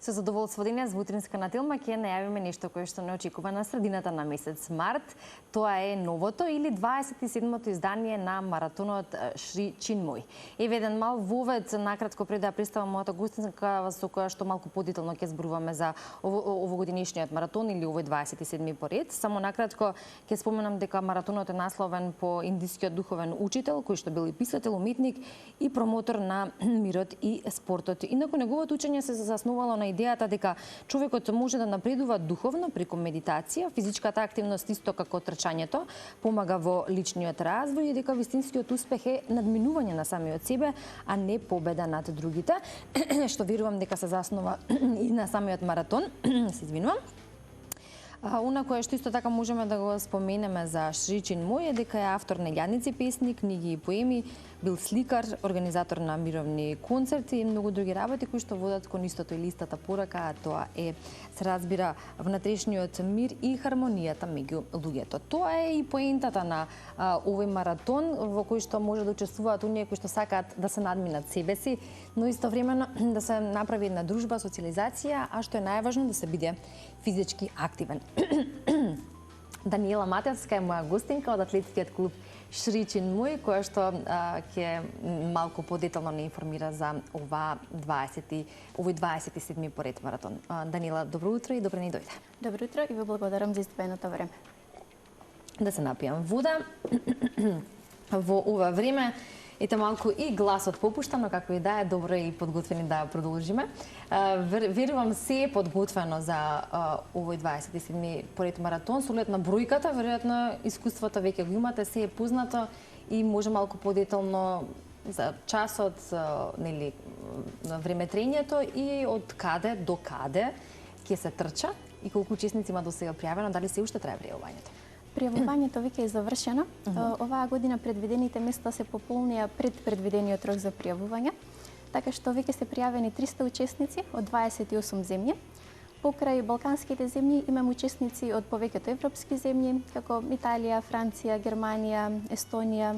Со задоволство денес во утринска нателма ќе најавиме нешто кое што не очекува на средината на месец март. Тоа е новото или 27-то издание на маратонот Шри Чинмој. Еве еден мал вовед накратко пред да представам мојата гостинка со која што малку подетално ќе зборуваме за овогодишниот маратон или овој 27-ми поред. Само накратко ќе споменам дека маратонот е насловен по индискиот духовен учител кој што бил и писател, уметник и промотор на мирот и спортот. Инаку неговото учење се заснувало на идејата дека човекот може да напредува духовно преку медитација, физичката активност исто како трчањето помага во личниот развој и дека вистинскиот успех е надминување на самиот себе, а не победа над другите, што верувам дека се заснова и на самиот маратон. Се извинувам. Она кое што исто така можеме да го споменеме за Шри Чинмој е дека е автор на јадници песни, книги и поеми, бил сликар, организатор на мировни концерти и многу други работи кои што водат кон истото или истата порака, а тоа е, се разбира, внатрешниот мир и хармонијата меѓу луѓето. Тоа е и поентата на овој маратон во кој што може да учествуваат оние кои што сакаат да се надминат себе си, но истовремено да се направи една дружба, социализација, а што е најважно да се биде физички активен. Даниела Матевска е моја гостинка од атлетскиот клуб Шри Чинмој, која што ќе малку подетално не информира за овој 27-ми поред маратон. Даниела, добро утро и добро ни дојде. Добро утро и ви благодарам за издвоеното време. Да се напијам вода. Во ова време ете малку и гласот попушта, но како и да е добро и подготвени да продолжиме. Верувам се е подготвено за овој 27-ми поред маратон. Со оглед на бројката, веројатно искуството веќе го имате, се е познато и може малку подетално за часот, нели, времетрењето и од каде до каде ќе се трча и колку учесници има до сега пријавено, дали се уште трае пријавувањето? Пријавувањето веќе е завршено. Оваа година предвидените места се пополнија пред предвидениот рок за пријавување, така што веќе се пријавени 300 учесници од 28 земји. Покрај балканските земји имаме учесници од повеќето европски земји, како Италија, Франција, Германија, Естонија,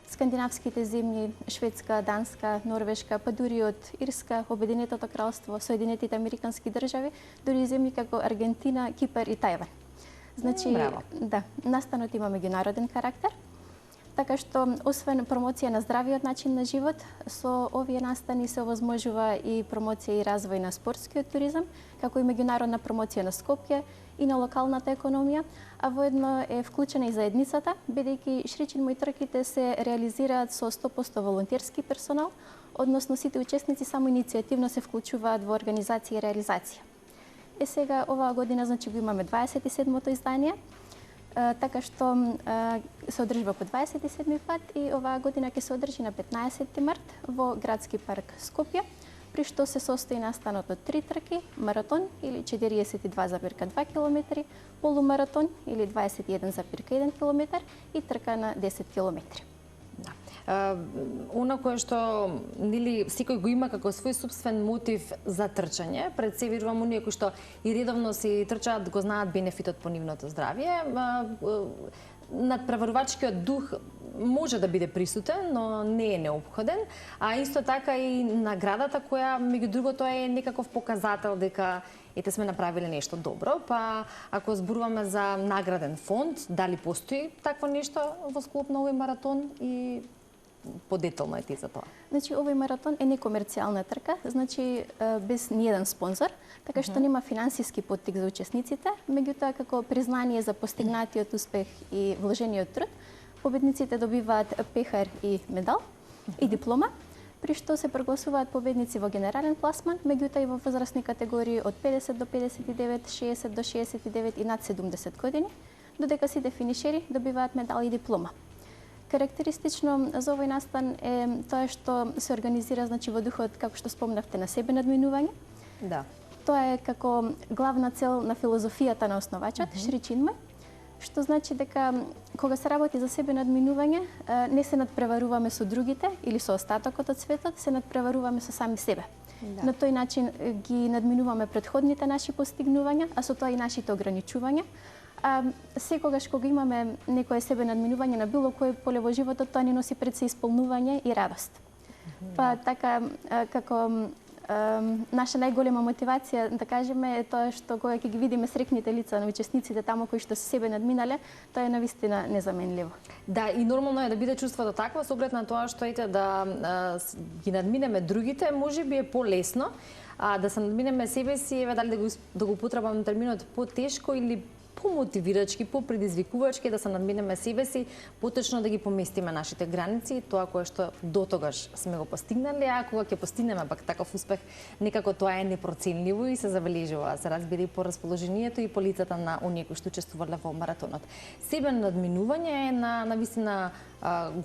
скандинавските земји, Шведска, Данска, Норвешка, па дури од Ирска, Обединетото кралство, Соединетите американски држави, дури и земји како Аргентина, Кипар и Тајван. Значи, да, настанот има меѓународен карактер, така што освен промоција на здравиот начин на живот, со овие настани се овозможува и промоција и развој на спортскиот туризам, како и меѓународна промоција на Скопје и на локалната економија, а воедно е вклучена и заедницата, бидејќи Шри Чинмој трките се реализираат со 100% волонтерски персонал, односно сите учесници само иницијативно се вклучуваат во организација и реализација. Сега оваа година значи го имаме 27-то издание, така што се одржува по 27-ми пат и оваа година ќе се одржи на 15 март во градски парк Скопје, при што се состои настанот од 3 трки, маратон или 42,2 км, полумаратон или 21,1 км и трка на 10 км. Она кое што нели секој го има како свој собствен мотив за трчање, пред се верувам оние кои што и редовно си трчаат го знаат бенефитот по нивното здравје. Надпреварувачкиот дух може да биде присутен, но не е неопходен, а исто така и наградата која меѓу другото е некаков показател дека ете сме направиле нешто добро, па ако зборуваме за награден фонд, дали постои такво нешто во склоп на овој маратон и подетално е ти за тоа? Значи, овој маратон е некомерцијална трка, значи без ниеден спонзор, така што нема финансиски поттик за учесниците, меѓутоа како признание за постигнатиот успех и вложениот труд, победниците добиваат пехар и медал и диплома, при што се прогласуваат победници во генерален пласман, меѓутоа и во возрастни категории од 50 до 59, 60 до 69 и над 70 години, додека сите финишери добиваат медал и диплома. Карактеристично за овој настан е тоа што се организира значи во духот, како што спомнавте, на себе надминување. Да. Тоа е како главна цел на филозофијата на основачот, Шри Чинмој, што значи дека кога се работи за себе надминување, не се надпреваруваме со другите или со остатокот од светот, се надпреваруваме со сами себе. Да. На тој начин ги надминуваме претходните наши постигнувања, а со тоа и нашите ограничувања. Секогаш кога имаме некое себе надминување на било кој поле во животот, тоа ни носи пред се исполнување и радост. Па така како Наша најголема мотивација, да кажеме, е тоа што кога ќе ги видиме срекните лица на учесниците таму кои што се себе надминале, тоа е навистина незаменливо. Да, и нормално е да биде чувството такво, со оглед на тоа што да ги надминеме другите, можеби е полесно, да се надминеме себе си, еве дали да го употребам терминот потешко или помотивирачки, попредизвикувачки, да се надминеме себе си, поточно да ги поместиме нашите граници, тоа кое што дотогаш сме го постигнале, а кога ќе постигнеме пак таков успех, некако тоа е непроценливо и се забележува, се разбира и по расположението и по лицата на оние кои што учествувале во маратонот. Себе надминување е на вистина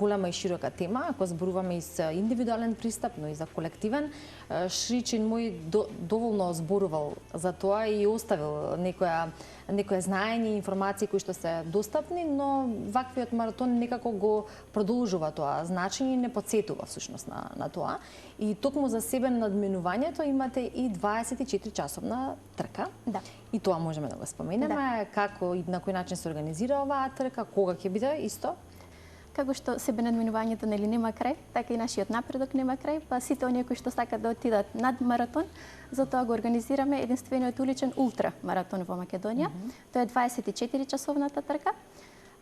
голема и широка тема, ако зборуваме и за индивидуален пристап, но и за колективен. Шри Чинмој доволно зборувал за тоа и оставил некоја знаење и информации кои што се достапни, но ваквиот маратон некако го продолжува тоа значење и не подсетува всушност на тоа. И токму за себе надминувањето имате и 24 часовна трка. Да. И тоа можеме да го споменеме, да. Како и на кој начин се организира оваа трка, кога ќе биде исто? Како што себе надминувањето нели нема крај, така и нашиот напредок нема крај, па сите оние кои што сакаат да отидат над маратон, затоа го организираме единствениот уличен ултра маратон во Македонија. Тоа е 24 часовната трка.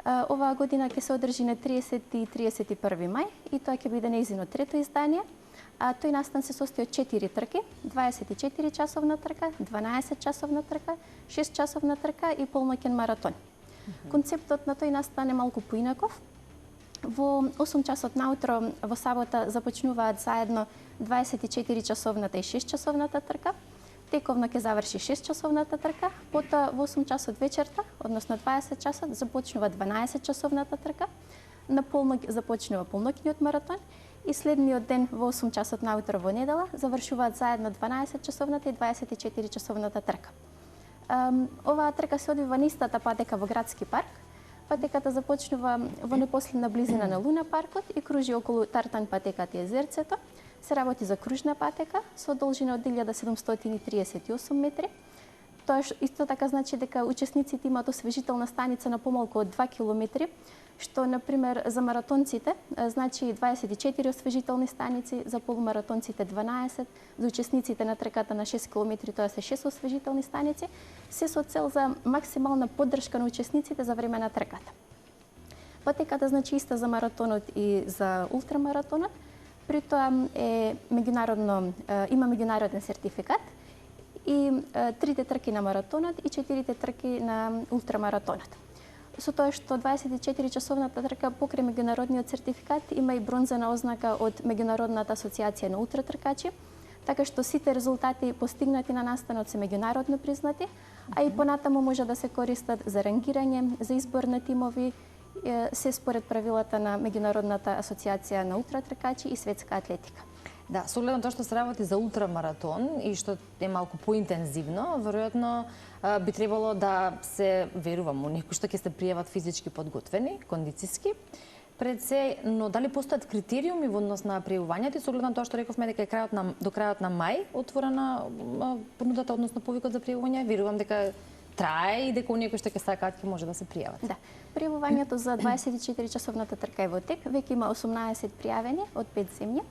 Оваа година ќе се одржи на 30 и 31 мај и тоа ќе биде нејзино трето издание. Тој настан се состои од 4 трки, 24 часовна трка, 12 часовна трка, 6 часовна трка и полноќен маратон. Концептот на тој настан е малку поинаков. Во 8 часот наутро во сабота започнуваат заедно 24 часовната и 6 часовната трка. Тековно ќе заврши 6 часовната трка, потоа во 8 часот вечерта, односно 20 часот, започнува 12 часовната трка. На полнок започнува полноќниот маратон и следниот ден во 8 часот наутро во недела завршуваат заедно 12 часовната и 24 часовната трка. Оваа трка се одвива на истата патека во градски парк. Патеката започнува во непосредна близина на Луна паркот и кружи околу Тартан патеката и езерцето. Се работи за кружна патека со должина од 1738 метри. Тоа исто така значи дека учесниците имаат освежителна станица на помалку од 2 километри, што на пример за маратонците значи 24 освежителни станици, за полумаратонците 12, за учесниците на трката на 6 километри тоа се 6 освежителни станици, се со цел за максимална поддршка на учесниците за време на трката. Патеката значи иста за маратонот и за ултрамаратонот, при тоа има меѓународен сертификат и 3 трки на маратонот и 4 трки на ултрамаратонот. Со тоа што 24 часовната трка покрај меѓународниот сертификат има и бронзена ознака од Меѓународната асоциација на ултратркачи, така што сите резултати постигнати на настанот се меѓународно признати, а и понатаму може да се користат за рангирање, за избор на тимови, се според правилата на Меѓународната асоциација на ултратркачи и светска атлетика. Да, со оглед на тоа што се работи за ултрамаратон и што е малку поинтензивно, веројатно би требало да се верувам у некои што ќе се пријават физички подготвени, кондициски, пред се, но дали постојат критериуми во однос на пријавувањето и со оглед на тоа што рековме дека е до крајот на мај отворена понудата, односно повикот за пријавување, верувам дека трае и дека оние кои што ќе сакаат ќе може да се пријават. Да. Пријавувањето за 24 часовната трка е во тек, веќе има 18 пријавени од 5 земји.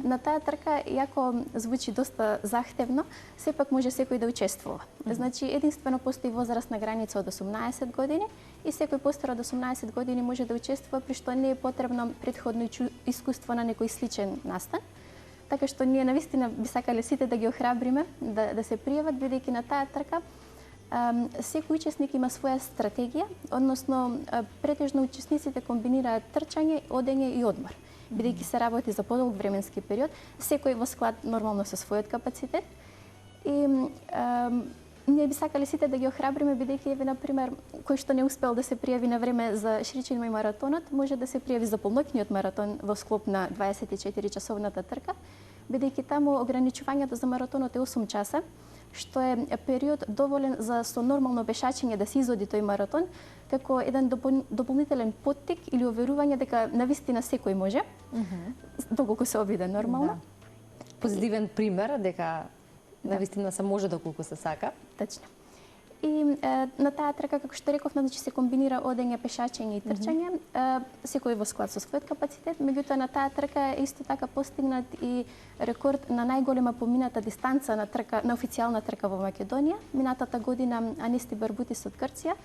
На таа трка, иако звучи доста захтевно, сепак може секој да учествува. Значи, единствено постои возрастна граница од 18 години и секој постар од 18 години може да учествува, при што не е потребно претходно искуство на некој сличен настан. Така што ние навистина би сакале сите да ги охрабриме да се пријават, бидејќи на таа трка секој учесник има своја стратегија, односно претежно учесниците комбинираат трчање, одење и одмор. Бидејќи се работи за подолг временски период, секој во склад нормално со својот капацитет. И ние би сакале сите да ги охрабриме, бидејќи еве на пример кој што не успел да се пријави на време за Шри Чинмој маратонот, може да се пријави за полноќниот маратон во склоп на 24 часовната трка, бидејќи таму ограничувањето за маратонот е 8 часа, што е период доволен за со нормално пешачење да се изоди тој маратон, како еден дополнителен поттик или оверување дека навистина секој може, доколку се обиде нормално. Да. Позитивен пример дека навистина се може доколку се сака. Точно. И на таа трка, како што реков, значи се комбинира одење, пешачење и трчање, секој во склад со својот капацитет. Меѓутоа на таа трка е исто така постигнат и рекорд на најголема помината дистанца на трка, на официјална трка во Македонија. Минатата година Анести Барбутис од Грција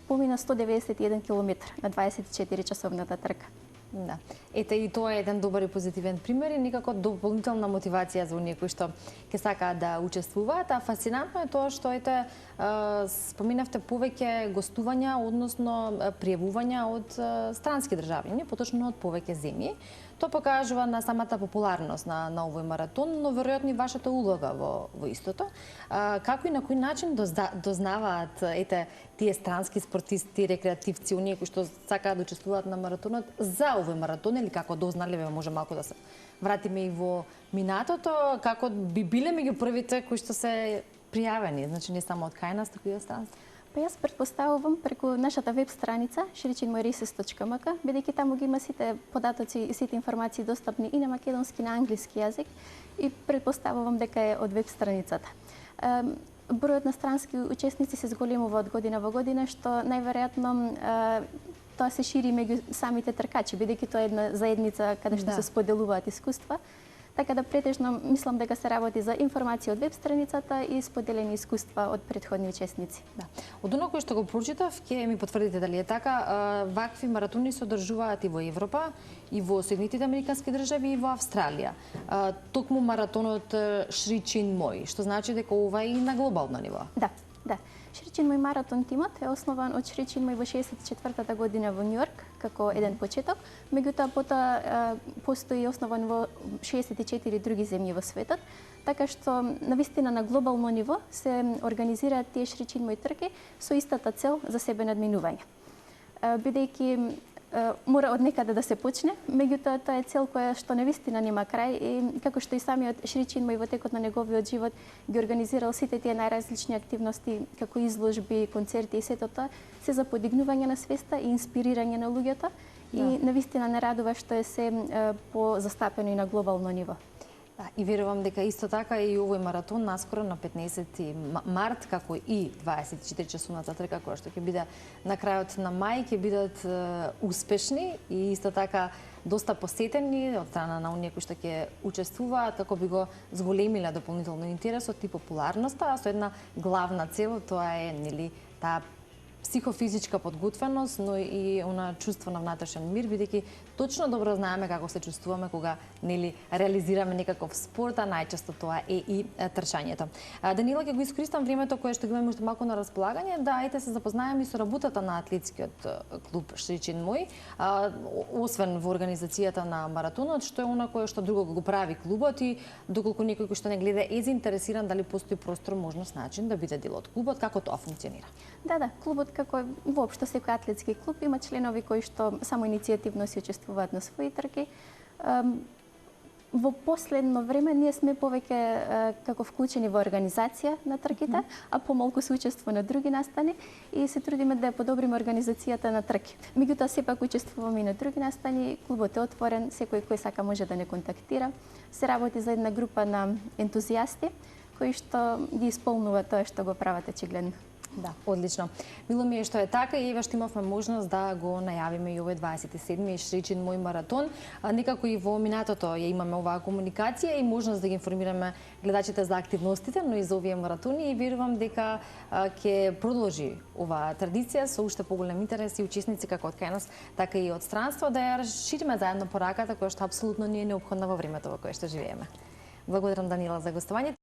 помина 191 км на 24 часовната трка. Да. Ете, и тоа е еден добар и позитивен пример и некако дополнителна мотивација за оние кои што ќе сакаат да учествуваат. А фасцинантно е тоа што споминавте повеќе гостувања, односно пријавувања од странски државјани, поточно од повеќе земји. Тоа покажува на самата популарност на овој маратон, но веројатно и вашата улога во истото. Како и на кој начин дознаваат тие странски спортисти, рекреативци, оние кои што сакаат да учествуваат на маратонот за овој маратон, или како дознале, може малку да се вратиме и во минатото, како би биле меѓу првите кои што се пријавени, значи не само од кај нас, туку и од странство? Па јас претпоставувам преку нашата веб страница shricinmoiraces.mk, бидејќи таму ги има сите податоци и сите информации достапни и на македонски и на англиски јазик, и претпоставувам дека е од веб страницата. Бројот на странски учесници се зголемува од година во година, што најверојатно тоа се шири меѓу самите тркачи, бидејќи тоа е една заедница каде што се споделуваат искуства. Така да претежно мислам дека се работи за информација од веб страницата и споделени искуства од претходни учесници. Да. Од оно кој што го прочитав, ќе ми потврдите дали е така, вакви маратони се одржуваат и во Европа, и во Соединетите Американски држави, и во Австралија. Токму маратонот Шри Чин Мој, што значи дека ова е и на глобално ниво. Да. Шри Чин Мој маратон тимот е основан од Шри Чин Мој во 64-та година во Њујорк како еден почеток, меѓутоа потоа постои основан во 64 други земји во светот, така што навистина на глобално ниво се организираат тие Шри Чин Мој трки со истата цел за себе надминување. Бидејќи мора од некаде да се почне, меѓутоа тоа е цел која што навистина нема крај и како што и самиот Шри Чин Мој во текот на неговиот живот ги организирал сите тие најразлични активности, како изложби, концерти и сето тоа, се за подигнување на свеста и инспирирање на луѓето и навистина не радува што е се позастапено и на глобално ниво. И верувам дека исто така и овој маратон наскоро на 15 март, како и 24 часовната трка која што ќе биде на крајот на мај, ќе бидат успешни и исто така доста посетени од страна на оние кои што ќе учествуваат, како би го зголемиле дополнително интересот и популарноста, а со една главна цел, тоа е таа психофизичка подготвеност, но и она чувство на внатрешен мир, бидејќи точно добро знаеме како се чувствуваме кога реализираме некаков спорт, а најчесто тоа е и трчањето. Данила, ќе го искористам времето кое што го имаме уште малку на располагање, да се запознаеме и со работата на атлетскиот клуб Шри Чин Мој, освен во организацијата на маратонот, што е она кое што друго го прави клубот и доколку некој кој што не гледа е заинтересиран, дали постои простор, можност, начин да биде дел од клубот, како тоа функционира? Да, клубот како воопшто секој атлетски клуб има членови кои што само иницијативно се учествуваат на своји трки. Во последно време ние сме повеќе како вклучени во организација на трките, а помалку се учество на други настани и се трудиме да ја подобриме организацијата на трки. Меѓутоа сепак учествуваме и на други настани, клубот е отворен, секој кој сака може да не контактира. Се работи за една група на ентузијасти кои што ги исполнува тоа што го прават очигледно. Да, одлично. Мило ми е што е така и еве што имавме можност да го најавиме и овој 27-ми Шри Чин Мој маратон. Некако и во минатото ја имаме оваа комуникација и можност да ги информираме гледачите за активностите, но и за овие маратони и верувам дека ќе продолжи оваа традиција со уште поголем интерес и учесници како од кај нас, така и од странство, да ја расшириме заедно пораката која што апсолутно ни е неопходна во времето во кое што живееме. Благодарам Данила за гостувањето.